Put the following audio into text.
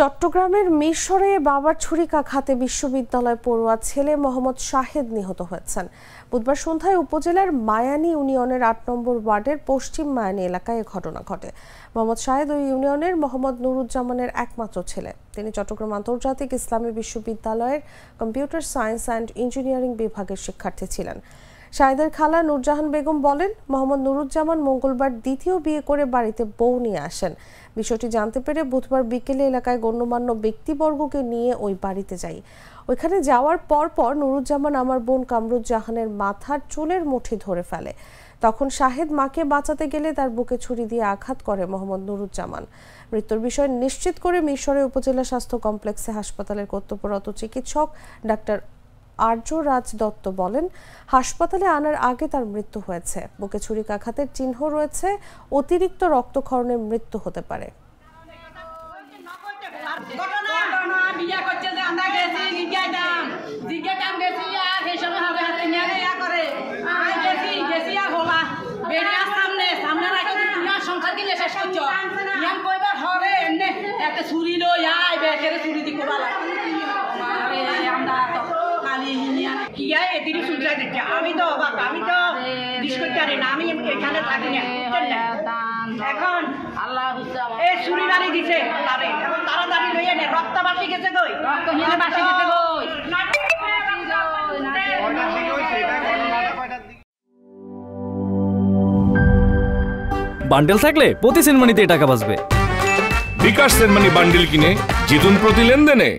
চট্টগ্রামের মিরসরে বাবার ছুরিকাঘাতে বিশ্ববিদ্যালয় পড়ুয়া ছেলে মোহাম্মদ শাহেদ নিহত হয়েছেন। বুধবার সন্ধ্যায় উপজেলার মায়ানী ইউনিয়নের ৮ নম্বর ওয়ার্ডের পশ্চিম মায়ানী এলাকায় এ ঘটনা ঘটে। মোহাম্মদ শাহেদ ওই ইউনিয়নের মোহাম্মদ নুরুজ্জামানের একমাত্র ছেলে। তিনি চট্টগ্রাম আন্তর্জাতিক ইসলামী বিশ্ববিদ্যালয়ের কম্পিউটার সায়েন্স অ্যান্ড ইঞ্জিনিয়ারিং বিভাগের শিক্ষার্থী ছিলেন। শাহেদের খালা নূরজাহান বেগম বলেন, মোহাম্মদ নুরুজ্জামান মঙ্গলবার দ্বিতীয় বিয়ে করে বাড়িতে বউ নিয়ে আসেন। বিষয়টি জানতে পেরে বুধবার বিকেলে এলাকায় গণ্যমান্য ব্যক্তিবর্গকে নিয়ে ওই বাড়িতে যাই। ওইখানে যাওয়ার পর নুরুজ্জামান আমার বোন কামরুজ্জাহানের মাথার চুলের মুঠি ধরে ফেলে। তখন শাহেদ মাকে বাঁচাতে গেলে তার বুকে ছুরি দিয়ে আঘাত করে মোহাম্মদ নুরুজ্জামান। মৃত্যুর বিষয় নিশ্চিত করে মিরসরাই উপজেলা স্বাস্থ্য কমপ্লেক্সে হাসপাতালের কর্তব্যরত চিকিৎসক ডাক্তার আর্যরাজ দত্ত বলেন, হাসপাতালে আনার আগে তার মৃত্যু হয়েছে। বুকে ছুরিকাঘাতের চিহ্ন রয়েছে। অতিরিক্ত রক্তক্ষরণে মৃত্যু হতে পারে। আমি তো আমি এখানে থাকি না। এখন এই ছুরি বাড়ি দিছে তাড়াতাড়ি লইয়া নে, রক্ত বাসি গেছে কই, বান্ডেল থাকলে প্রতি সেনমানিতে টাকা বাঁচবে। বিকাশ সেনমানি বান্ডেল কিনে জিতুন প্রতি লেনদেনে।